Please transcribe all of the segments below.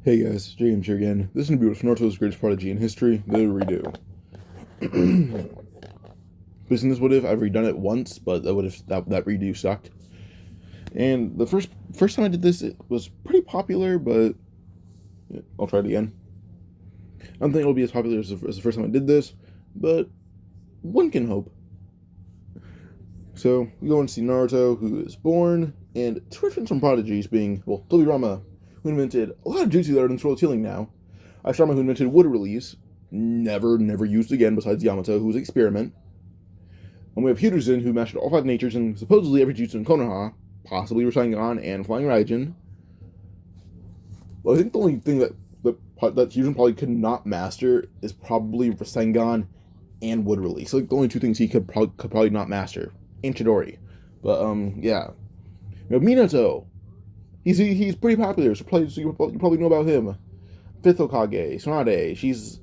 Hey guys, James here again. This is going to be with Naruto's greatest prodigy in history, the redo. Business What If, I've redone it once, but that redo sucked. And the first time I did this, it was pretty popular, but yeah, I'll try it again. I don't think it'll be as popular as the first time I did this, but one can hope. So, we go and see Naruto, who is born, and two different from prodigies being, well, Tobirama, who invented a lot of jutsu that are in control of healing now. Ashirama, who invented wood release, never used again besides Yamato, who was an experiment. And we have Hiruzen, who mastered all five natures and supposedly every jutsu in Konoha, possibly Rasengan and Flying Raijin. Well, I think the only thing that Hiruzen probably could not master is probably Rasengan and wood release. Like the only two things he could probably not master. And Chidori. But yeah. You have Minato. He's pretty popular, so you probably know about him. Fifth Hokage, Tsunade. She's,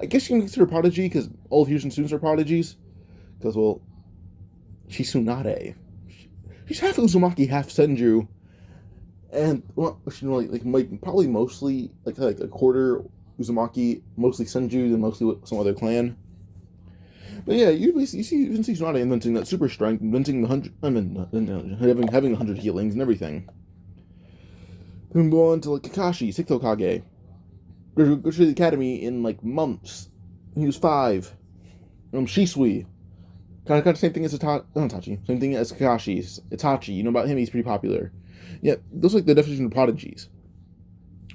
I guess you can consider prodigy because all of Hiruzen students are prodigies. Because, well, she's Tsunade. She's half Uzumaki, half Senju. And, well, probably mostly, like a quarter Uzumaki, mostly Senju, and mostly some other clan. But yeah, you can see Tsunade inventing that super strength, inventing having 100 healings and everything. Then go on to like Kakashi, Sixth Hokage. Go to the academy in like months. He was 5. Shisui. Kind of same thing as Itachi. Same thing as Kakashi's. Itachi. You know about him, he's pretty popular. Yeah, those are like the definition of prodigies.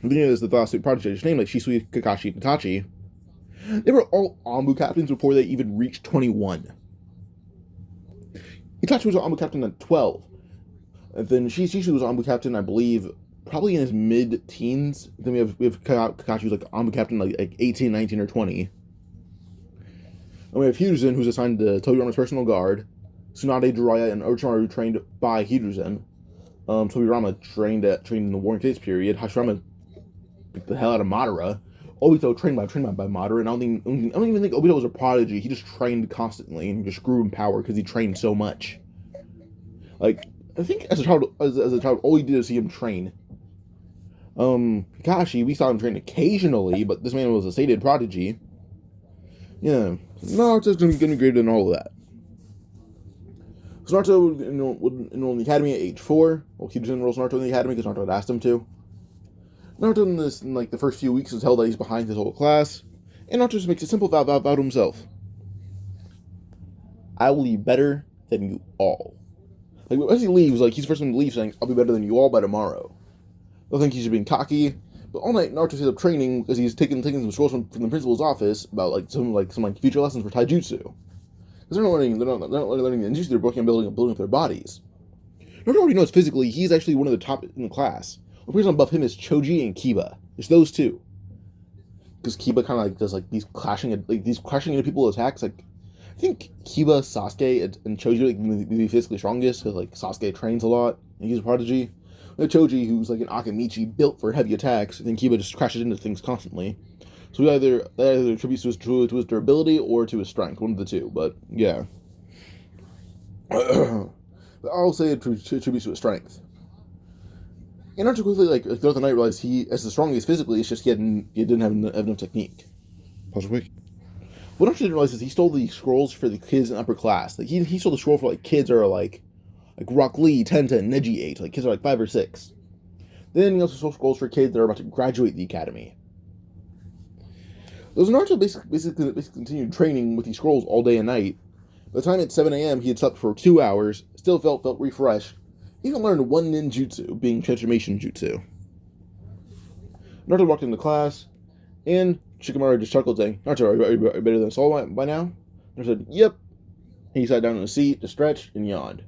The thing is, the last three prodigies named like Shisui, Kakashi, and Itachi. They were all Anbu captains before they even reached 21. Itachi was an Anbu captain at 12. And then Shisui was an Anbu captain, I believe, probably in his mid-teens. Then we have Kakashi who's like Anbu captain like 18, 19, or 20. And we have Hiruzen, who's assigned to Tobirama's personal guard. Tsunade, Jiraiya, and Orochimaru trained by Hiruzen. Tobirama trained in the Warring States period. Hashirama beat the hell out of Madara. Obito trained by Madara, and I don't even think Obito was a prodigy. He just trained constantly and just grew in power because he trained so much. Like, I think as a child, all we did was see him train. Kakashi, we saw him train occasionally, but this man was a stated prodigy. Yeah, Naruto's gonna be greater than all of that. So Naruto would enroll in the academy at age 4. Well, he just enrolls Naruto in the academy because Naruto had asked him to. Naruto in like the first few weeks is held that he's behind his whole class, and Naruto just makes a simple vow to himself. I will be better than you all. Like as he leaves, like he's the first one to leave saying, "I'll be better than you all by tomorrow." They'll think he's just being cocky, but all night Naruto stays up training because he's taking some scrolls from the principal's office about some future lessons for taijutsu. Because they're not learning the ninjutsu, they're working on building up their bodies. Naruto already knows physically he's actually one of the top in the class. The person above him is Choji and Kiba. It's those two. Because Kiba kind of like does like these clashing into people's attacks. Like I think Kiba, Sasuke, and Choji are like the physically strongest because like Sasuke trains a lot and he's a prodigy. Choji, who's like an Akamichi built for heavy attacks, I think Kiba just crashes into things constantly. So that either attributes to his durability or to his strength, one of the two. But yeah, but I'll say it attributes to his strength. And Naruto quickly, like throughout the night, realized he, as the strongest physically, it's just he didn't have enough technique. Pause real quick. What Naruto didn't realize is he stole the scrolls for the kids in upper class. Like he stole the scroll for like kids that are like Rock Lee, Tenta, and Neji age, like kids are like 5 or 6. Then he also stole scrolls for kids that are about to graduate the academy. So Naruto basically continued training with these scrolls all day and night. By the time at 7 a.m. he had slept for 2 hours, still felt refreshed. He even learned one ninjutsu, being transformation jutsu. Naruto walked into class, and Shikamaru just chuckled, saying, "Naruto, are you better than us all by now?" Naruto said, "Yep." And he sat down in a seat to stretch and yawned.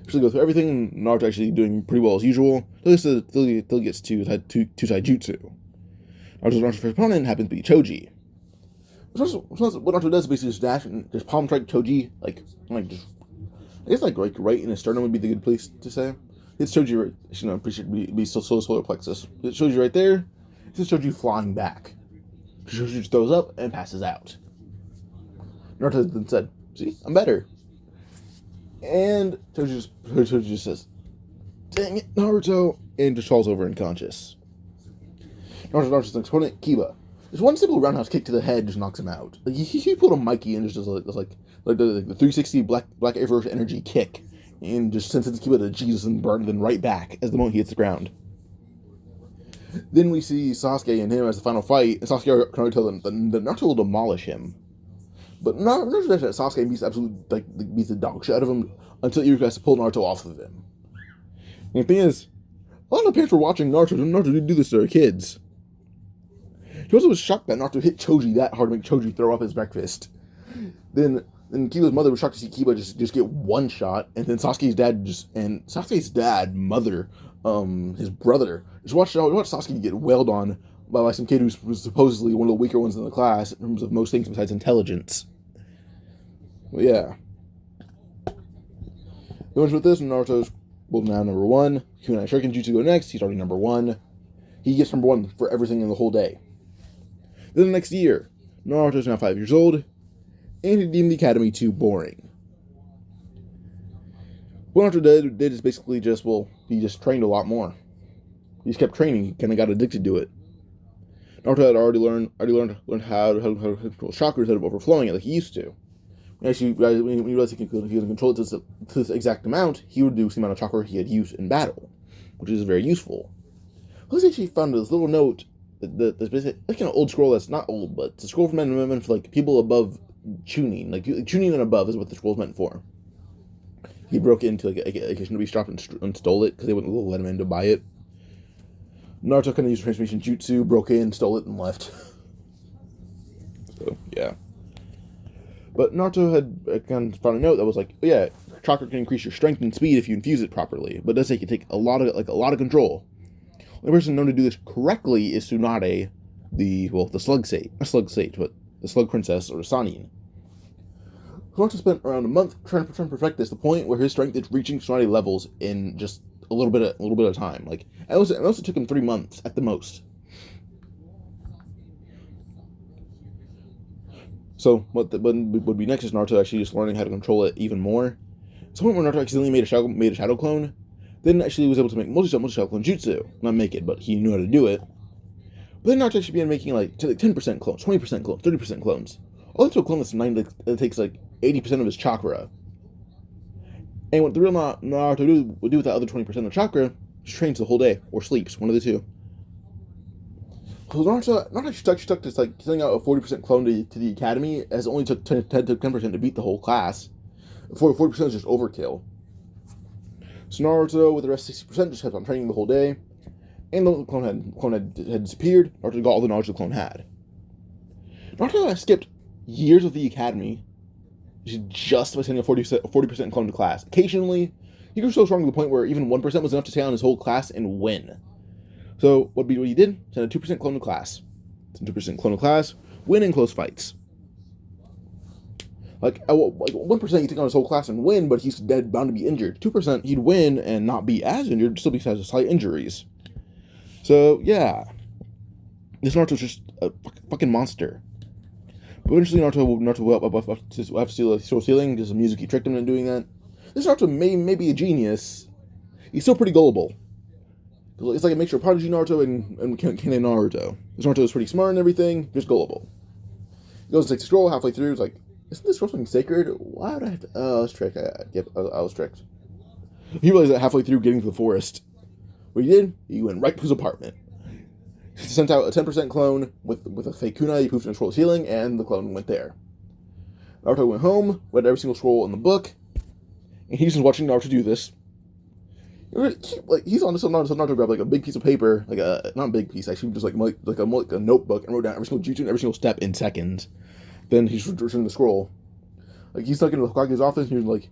So go through everything, Naruto actually doing pretty well as usual, until he gets to taijutsu. Naruto's first opponent happens to be Choji. What Naruto does is basically just dash and just palm strike Choji, I guess like right in his sternum would be the good place to say. It's Choji right, pretty sure be solar plexus. It shows you right there. It's Choji flying back. Choji just throws up and passes out. Naruto then said, "See, I'm better." And Choji just says, "Dang it, Naruto," and just falls over unconscious. Naruto's next opponent, Kiba. Just one simple roundhouse kick to the head just knocks him out. Like, he pulled a Mikey and just does like the 360 Black Air Force energy kick, and just sends Kiba to Jesus and burns them right back as the moment he hits the ground. Then we see Sasuke and him as the final fight, and Sasuke can already tell them that Naruto will demolish him. But Naruto does that. Sasuke beats the dog shit out of him until Iruka has to pull Naruto off of him. And the thing is, a lot of parents were watching Naruto do this to their kids. He also was shocked that Naruto hit Choji that hard to make Choji throw up his breakfast. Then Kiba's mother was shocked to see Kiba just get one shot, and then Sasuke's dad, mother, his brother, just watched Sasuke get wailed on by some kid who was supposedly one of the weaker ones in the class in terms of most things besides intelligence. But yeah. Going with this, Naruto's now number 1. Kunai Shuriken Jutsu go next. He's already number 1. He gets number 1 for everything in the whole day. Then the next year, Naruto's now 5 years old, and he deemed the academy too boring. What Naruto did is basically he just trained a lot more. He just kept training. He kind of got addicted to it. Naruto had already learned how to control chakras instead of overflowing it like he used to. Actually, when he realized he could control it to this exact amount, he would reduce the amount of chakra he had used in battle, which is very useful. Plus, actually found this little note that's basically like an old scroll that's not old, but it's a scroll meant for like people above Chunin. Like Chunin and above is what the scroll's meant for. He broke into like a shinobi shop and stole it because they wouldn't let him in to buy it. Naruto kind of used transformation jutsu, broke in, stole it, and left. So, yeah. But Naruto had kind of found a note that was like, oh, yeah, chakra can increase your strength and speed if you infuse it properly, but it does take a lot of control. The only person known to do this correctly is Tsunade, the slug sage, but the slug princess, or Sanin. Naruto spent around a month trying to perfect this, to the point where his strength is reaching Tsunade levels in just a little bit of time. Like, it also took him 3 months at the most. So what would be next is Naruto actually just learning how to control it even more. So when Naruto accidentally made a shadow clone, then actually was able to make multi-shadow clone jutsu. Not make it, but he knew how to do it. But then Naruto actually began making like 10% clones, 20% clones, 30% clones. All into a clone that takes like 80% of his chakra. And what the real Naruto would do with that other 20% of chakra, just trains the whole day, or sleeps, one of the two. So Naruto actually stuck to like sending out a 40% clone to the academy, as it only took 10% to beat the whole class. 40% is just overkill. So Naruto, with the rest 60%, just kept on training the whole day. And the clone had disappeared. Naruto got all the knowledge the clone had. Naruto skipped years of the academy just by sending a 40% clone to class. Occasionally, he grew so strong to the point where even 1% was enough to stay on his whole class and win. So what he did, send a 2% clone to class. Send 2% clone to class, win in close fights. Like 1% he'd take on his whole class and win, but he's bound to be injured. 2% he'd win and not be as injured, still be has slight injuries. So yeah, this Naruto's just a fucking monster. But eventually Naruto will have to steal a ceiling because the music tricked him into doing that. This Naruto may be a genius. He's still pretty gullible. It's like a mixture of Prodigy Naruto and Canon Naruto. This Naruto is pretty smart and everything, just gullible. He goes and takes the scroll halfway through. He's like, isn't this scroll something sacred? Why would I have to? Oh, I was tricked. I was tricked. He realized that halfway through getting to the forest. What he did, he went right to his apartment. He sent out a 10% clone with a fake kunai. He poofed and scroll healing, and the clone went there. Naruto went home, read every single scroll in the book, and he's just watching Naruto do this. He's on this Naruto grabbed like a big piece of paper, like a not a big piece actually, just like a notebook, and wrote down every single jutsu and every single step in seconds. Then he's returning the scroll. Like he's stuck in the Hokage's office, and he's like,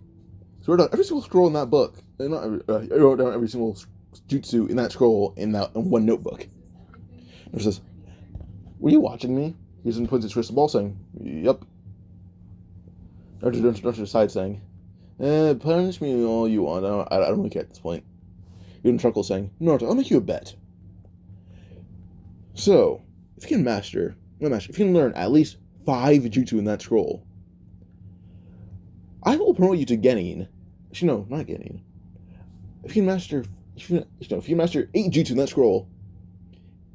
so wrote down every single scroll in that book, and I wrote down every single jutsu in that scroll in one notebook. And he says, "Were you watching me?" He points his crystal ball, saying, "Yep." Naruto decides, saying, punish me all you want. I don't really care at this point. Even chuckles, saying, Naruto, I'll make you a bet. So, if you can learn at least 5 jutsu in that scroll, I will promote you to Genin. Actually, no, not Genin. If you can master 8 jutsu in that scroll,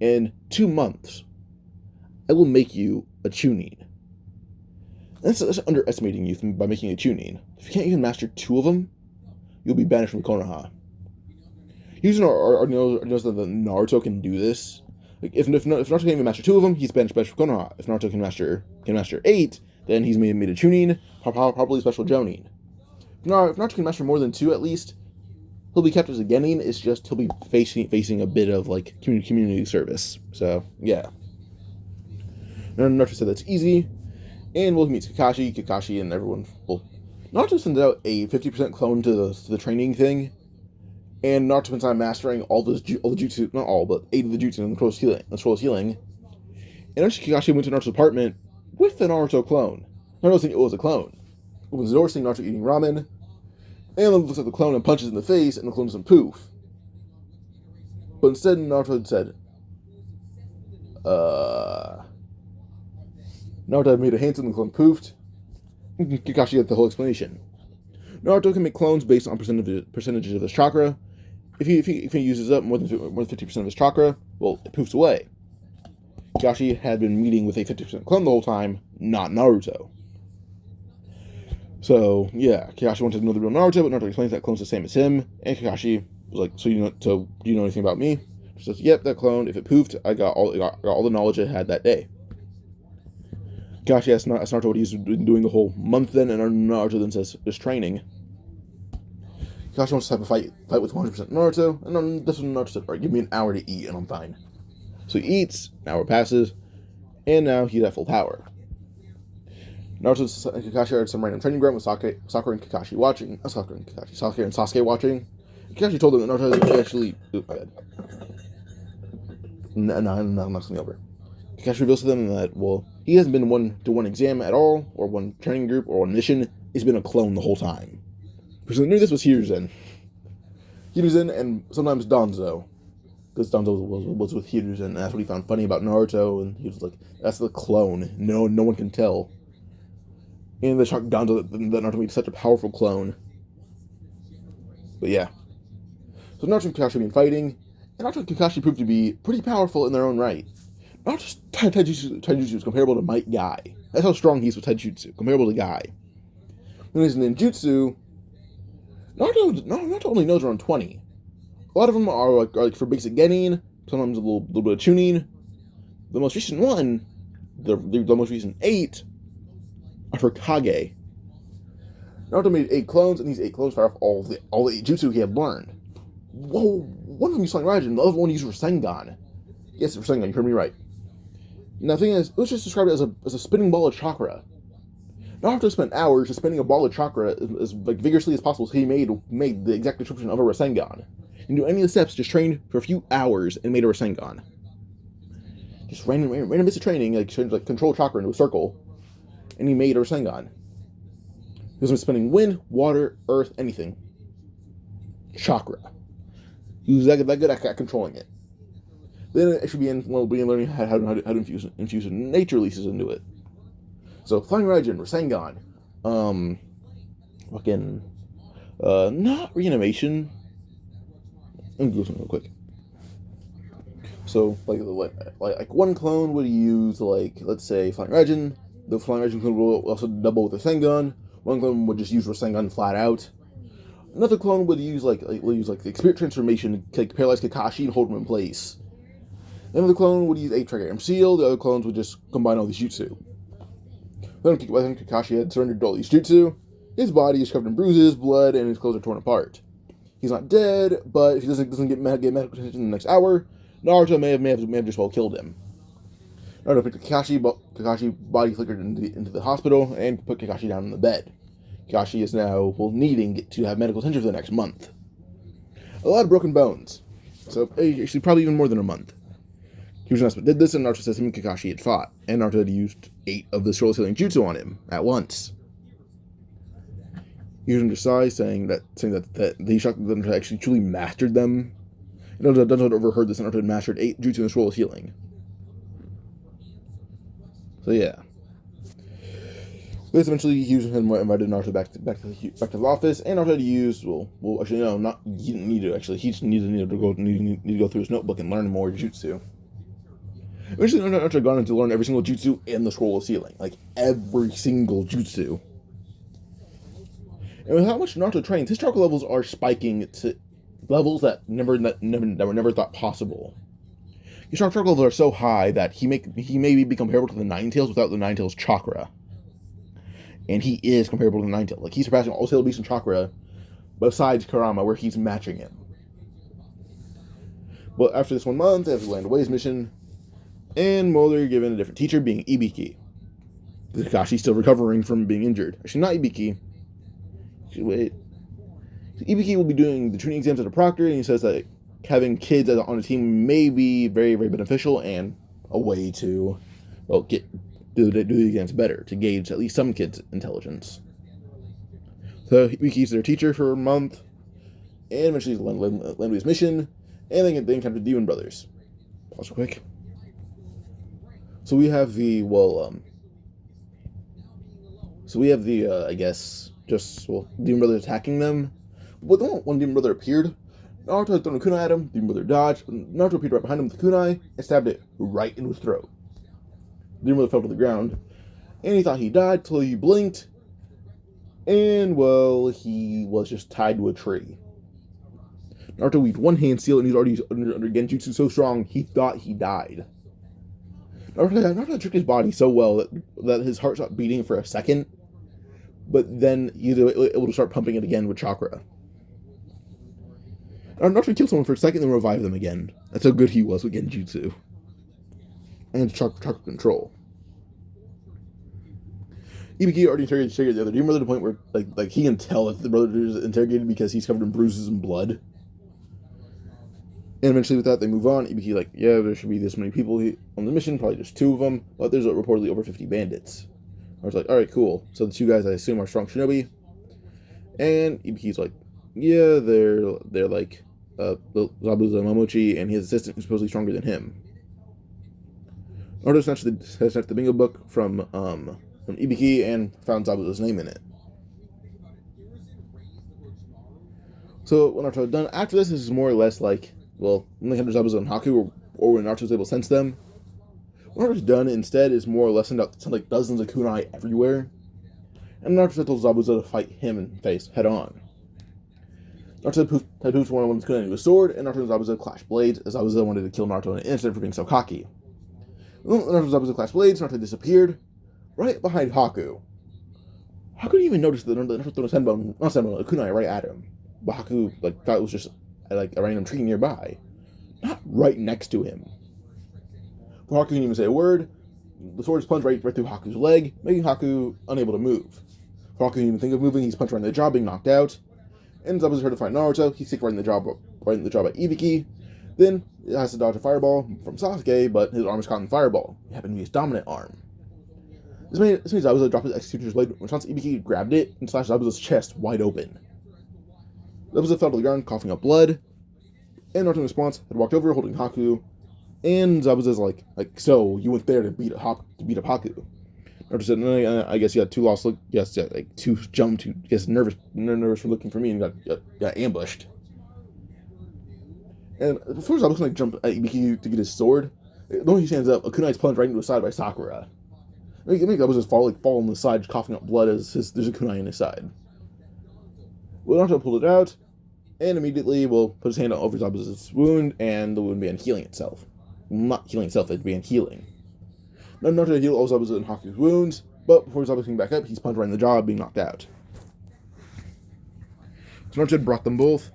In 2 months, I will make you a Chunin. That's underestimating you by making a Chunin. If you can't even master 2 of them, you'll be banished from Konoha. Using our knows that Naruto can do this. Like if Naruto can even master 2 of them, he's banished from Konoha. If Naruto can master 8, then he's made a Chunin, probably a special Jonin. If Naruto can master more than 2 at least, he'll be kept as a Genin. It's just he'll be facing a bit of like community service. So yeah. Naruto said that's easy, and we'll meet Kakashi, and everyone. Well, Naruto sends out a 50% clone to the training thing, and Naruto spends time mastering all the jutsu, not all, but 8 of the jutsu and the scroll's healing. And Kakashi went to Naruto's apartment with the Naruto clone. Naruto thinking it was a clone. Opens the door, seeing Naruto eating ramen, and then looks at the clone and punches in the face, and the clone doesn't poof. But instead, Naruto said, Naruto made a hand and the clone poofed. Kakashi got the whole explanation. Naruto can make clones based on percentages of his chakra. If he uses up more than 50% of his chakra, well, it poofs away. Kakashi had been meeting with a 50% clone the whole time, not Naruto. So, yeah, Kakashi wanted to know the real Naruto, but Naruto explains that clone's the same as him, and Kakashi was like, do you know anything about me? He says, yep, that clone, if it poofed, I got all the knowledge I had that day. Kakashi asks Naruto what he's been doing the whole month then, and Naruto then says, just training. Kakashi wants to have a fight with 100% Naruto, and then this one Naruto said, alright, give me an hour to eat, and I'm fine. So he eats, an hour passes, and now he's at full power. Naruto and Kakashi are at some random training ground with Sakura and Kakashi watching. Sakura and Sasuke watching. Kakashi told them that Naruto actually... Oop, my bad. No, I'm not going over. Kakashi reveals to them that, well, he hasn't been to one exam at all, or one training group, or one mission. He's been a clone the whole time. Because I knew this was Hiruzen. Hiruzen and sometimes Danzo. Because Danzo was with Hiruzen, and that's what he found funny about Naruto, and he was like, that's the clone. No one can tell. And they shocked Danzo that Naruto made such a powerful clone. But yeah. So Naruto and Kakashi have been fighting, and Naruto and Kakashi proved to be pretty powerful in their own right. Naruto's taijutsu is comparable to Might Guy. That's how strong he is with taijutsu, comparable to Guy. When he's in ninjutsu, Naruto only knows around 20. A lot of them are like for basic Genin, sometimes a little bit of tuning. The most recent one, the most recent 8, are for Kage. Naruto made 8 clones, and these 8 clones fire off all the 8 jutsu he had learned. Whoa, one of them used Raijin, the other one used Rasengan. Yes, Rasengan, you heard me right. Now the thing is, let's just describe it as a spinning ball of chakra. Naruto spent hours just spinning a ball of chakra as like vigorously as possible, so he made the exact description of a Rasengan. He didn't do any of the steps, just trained for a few hours and made a Rasengan. Just random bits of training, like control chakra into a circle, and he made a Rasengan. He was spinning wind, water, earth, anything. Chakra. He was that good at controlling it. Then it should be learning how to infuse nature releases into it. So Flying Raijin, Rasengan, not reanimation. Let me go something real quick. So like one clone would use let's say Flying Raijin. The Flying Raijin clone will also double with Rasengan. One clone would just use Rasengan flat out. Another clone would use the Spirit Transformation to paralyze Kakashi and hold him in place. Another clone would use 8 Trigram Seal. The other clones would just combine all these jutsu. Then Kakashi had surrendered to all these jutsu. His body is covered in bruises, blood, and his clothes are torn apart. He's not dead, but if he doesn't get medical attention in the next hour, Naruto may have just well killed him. Naruto picked Kakashi body flickered into the hospital and put Kakashi down in the bed. Kakashi is now needing to have medical attention for the next month. A lot of broken bones. So actually probably even more than a month. Hiruzen did this, and Naruto says him and Kakashi had fought, and Naruto had used 8 of the scroll healing jutsu on him at once. Hiruzen decides, saying that he shocked that Naruto actually truly mastered them. And Naruto had overheard this, and Naruto had mastered 8 jutsu in the scroll of healing. So yeah. This eventually Hiruzen invited Naruto back to the office, and Naruto had used he didn't need to actually. He just needed to go through his notebook and learn more jutsu. Eventually, Naruto got on to learn every single jutsu in the scroll of sealing, like every single jutsu. And with how much Naruto trains, his chakra levels are spiking to levels that were never thought possible. His chakra levels are so high that he may be comparable to the Nine Tails without the Nine Tails chakra. And he is comparable to the Nine Tails. Like, he's surpassing all Sailor Beast in chakra, besides Kurama, where he's matching him. But after this 1 month, they have to land Away's mission, and they're given a different teacher, being Ibiki. Kakashi's still recovering from being injured. Actually, not Ibiki. Wait. Ibiki will be doing the training exams at a proctor, and he says that having kids on a team may be very, very beneficial and a way to, well, do the exams better, to gauge at least some kids' intelligence. So Ibiki's their teacher for a month, and eventually land his mission, and they encounter the Demon Brothers. Pause real quick. So we have the, I guess, Demon Brothers attacking them. But then one Demon Brother appeared. Naruto had thrown a kunai at him. Demon Brother dodged. Naruto appeared right behind him with the kunai and stabbed it right into his throat. Demon Brother fell to the ground. And he thought he died until he blinked. And, he was just tied to a tree. Naruto weaved one hand seal, and he's already under Genjutsu so strong, he thought he died. Naruto tricked his body so well that his heart stopped beating for a second, but then he was able to start pumping it again with chakra. Naruto killed someone for a second, then revived them again. That's how good he was with Genjutsu. And chakra control. Ibiki already interrogated the other Demon Brother to the point where like he can tell if the brother is interrogated because he's covered in bruises and blood. And eventually with that, they move on. Ibiki there should be this many people on the mission, probably just 2 of them, but there's reportedly over 50 bandits. I was like, alright, cool. So the 2 guys I assume are strong shinobi. And Ibiki's like, yeah, they're like Zabuza Momochi and his assistant who's supposedly stronger than him. Naruto snatched the bingo book from Ibiki and found Zabuza's name in it. So when Naruto done after this is more or less like, when they have Zabuza and Haku, or when Naruto's able to sense them. What Naruto's done instead is more or less send like dozens of kunai everywhere. And Naruto told Zabuza to fight him in face head on. Naruto had poofed one of his kunai into a sword, and Naruto and Zabuza clashed blades, as Zabuza wanted to kill Naruto in an instant for being so cocky. Naruto and Zabuza clashed blades, Naruto disappeared, right behind Haku. Haku didn't even notice that Naruto threw his a kunai right at him. But Haku thought it was just a random tree nearby, not right next to him. Before Haku can even say a word, the sword is plunged right through Haku's leg, making Haku unable to move. Before Haku can even think of moving, he's punched right in the jaw, being knocked out. And Zabuza heard to fight Naruto. He's kicked right in the jaw by Ibiki. Then he has to dodge a fireball from Sasuke, but his arm is caught in the fireball. It happened to be his dominant arm. This made Zabuza drop his executioner's blade when Ibiki grabbed it and slashed Zabuza's chest wide open. Zabuza fell to the ground, coughing up blood, and Naruto in response had walked over holding Haku, and Zabuza's like, so you went there to beat up Haku. Naruto said, no, I guess you had too lost look. Yes, yeah, too jumped, nervous for looking for me, and got ambushed. And before Zabuza jump at Ibiki to get his sword, the moment he stands up, a kunai's plunged right into his side by Sakura. Zabuza's fall on the side, coughing up blood as there's a kunai in his side. Naruto pulled it out, and immediately put his hand over Zabuza's wound, and the wound began healing itself. Not healing itself, it began healing. Now Naruto healed all Zabuza and Haku's wounds, but before Zabuza came back up, he's punched right in the jaw, being knocked out. So Naruto brought them both,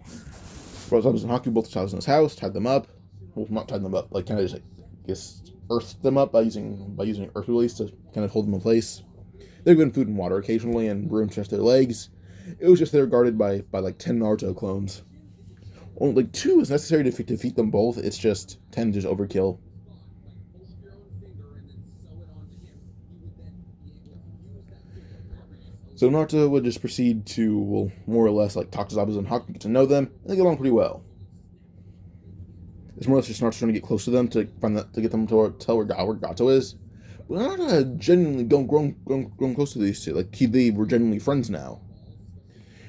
brought Zabuza and Haku both to Zabuza's house, tied them up. Well, not tied them up, kind of just, earthed them up by using earth release to kind of hold them in place. They're given food and water occasionally, and room to stretch their legs. It was just they're guarded by 10 Naruto clones. Only 2 is necessary to defeat them both. It's just 10 just overkill. So Naruto would just proceed to, more or less, talk to Zabuza and Haku, get to know them, and they get along pretty well. It's more or less just Naruto trying to get close to them to get them to tell where Gato is. But Naruto had genuinely grown close to these 2. They were genuinely friends now.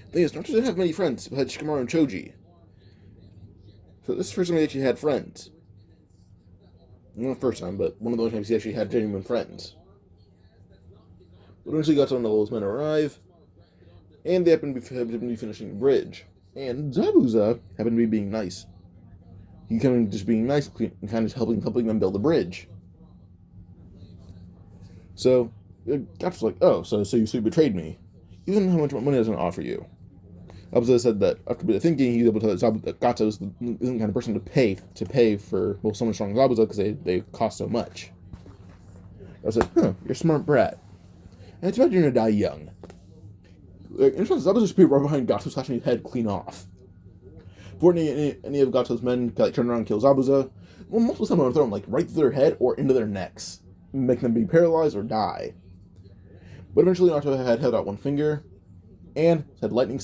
The thing is, Naruto didn't have many friends, but had Shikamaru and Choji. So this is the first time he actually had friends. Not the first time, but one of the only times he actually had genuine friends. But eventually got to know those men arrive, and they happen to be finishing the bridge. And Zabuza happened to be being nice. He kind of just being nice and kind of helping them build the bridge. So Gatsu's like, oh, so you betrayed me. Even how much money I was going to offer you. Zabuza said that after a bit of thinking, he was able to tell that Gatsu isn't the kind of person to pay for someone strong as Zabuza because they cost so much. I said, you're a smart brat. And it's about you're going to die young. In response, Zabuza's spear right behind Gatsu, slashing his head clean off. Before any of Gatsu's men turn around and kill Zabuza, multiple times would throw him right through their head or into their necks, making them be paralyzed or die. But eventually Naruto had held out one finger, and said lightning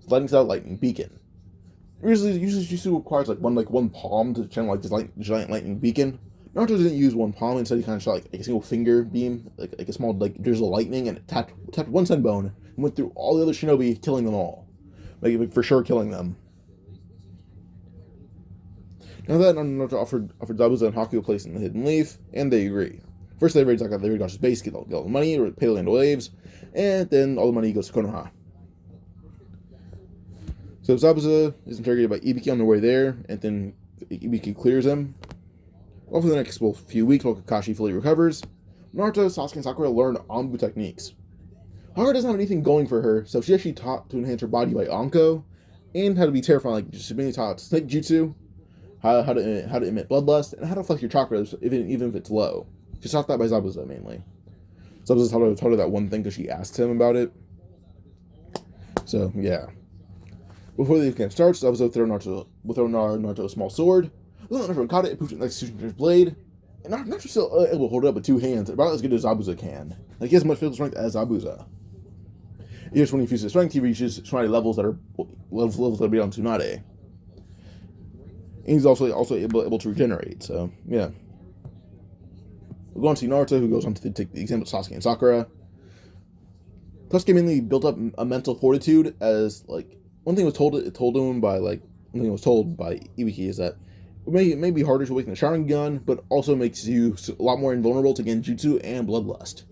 lightning beacon. Usually Jutsu requires one palm to channel this giant lightning beacon. Naruto didn't use one palm, instead he kind of shot a single finger beam, like a small drizzle of lightning, and it tapped one senbone and went through all the other shinobi, killing them all. For sure killing them. Now that Naruto offered Zabuza and Haku a place in the Hidden Leaf, and they agree. First they raid Gash's base, get all the money, or pay the land waves, and then all the money goes to Konoha. So Zabuza is interrogated by Ibiki on the way there, and then Ibiki clears him. Well, for the next few weeks, while Kakashi fully recovers, Naruto, Sasuke, and Sakura learn Anbu techniques. Haru doesn't have anything going for her, so she actually taught to enhance her body by Anko, and how to be terrifying, just mainly taught snake jutsu, how to emit bloodlust, and how to flex your chakras, even if it's low. She's taught that by Zabuza, mainly. Zabuza taught her that one thing because she asked him about it. So, yeah. Before the camp starts, Zabuza will throw Naruto a small sword. Naruto caught it, it poofed it next to Tsuchin's blade, and Naruto's still able to hold it up with two hands, about as good as Zabuza can. He has as much physical strength as Zabuza. Just when he fuses strength, he reaches Tsunade levels that are beyond Tsunade. And he's also able to regenerate, so, yeah. We'll go on to see Naruto, who goes on to take the example of Sasuke and Sakura. Sasuke mainly built up a mental fortitude as, one thing was told by Ibiki is that it may be harder to awaken the Sharingan, but also makes you a lot more invulnerable to Genjutsu and Bloodlust.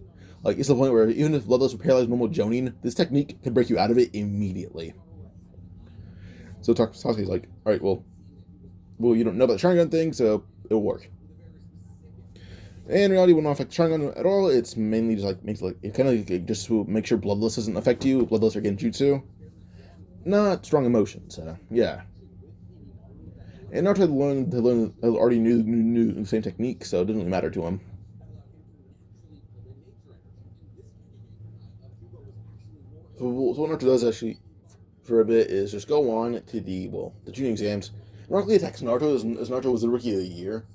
It's the point where even if Bloodlust would paralyze normal Jonin, this technique can break you out of it immediately. So Sasuke's like, alright, well, you don't know about the Sharingan thing, so it'll work. And in reality, it will not affect the Sharingan at all. It's mainly just just to make sure Bloodlust doesn't affect you. Bloodlust or Genjutsu. Not strong emotions, yeah. And Naruto already knew the same technique, so it didn't really matter to him. So what Naruto does actually for a bit is just go on to the Chunin exams. Rock Lee attacks Naruto as Naruto was the Rookie of the Year.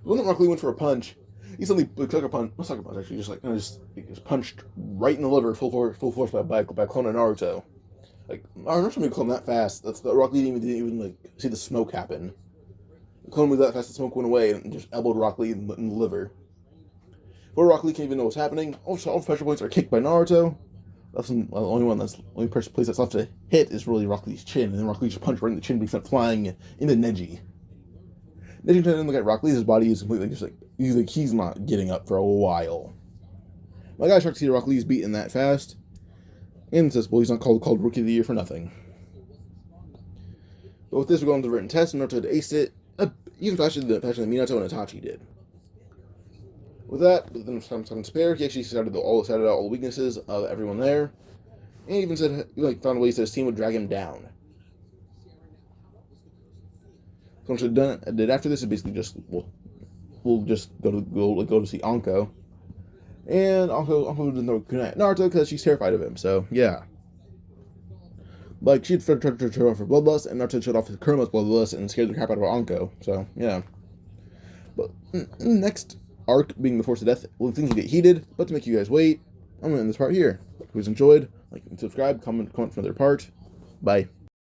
But when Rock Lee went for a punch, he suddenly just punched right in the liver, full force by clone of Naruto. Naruto made a clone that fast. That's the Rock Lee didn't even see the smoke happen. The clone moved that fast, the smoke went away and just elbowed Rock Lee in the liver. Before Rock Lee can't even know what's happening, all pressure points are kicked by Naruto. That's the only place that's left to hit is really Rock Lee's chin, and then Rock Lee just punched right in the chin, but he sent flying into Neji. Neji turned and look at Rock Lee, his body is completely he's not getting up for a while. My guy shocked to see Rock Lee's beaten that fast, and says, he's not called Rookie of the Year for nothing. But with this, we're going to the written test, and Naruto had aced it, even faster than Minato and Itachi did. With that, with enough time to spare, he actually started out all the weaknesses of everyone there, and he even said found ways that his team would drag him down. So what I did after this is basically just we'll just go to see Anko, and Anko didn't know Naruto because she's terrified of him. So yeah, she'd tried to show off her bloodlust, and Naruto showed off his Kuruma's bloodlust and scared the crap out of Anko. So yeah, but next arc being the Force of Death, things will get heated, but to make you guys wait, I'm going to end this part here. If you guys enjoyed, like and subscribe, comment for another part. Bye.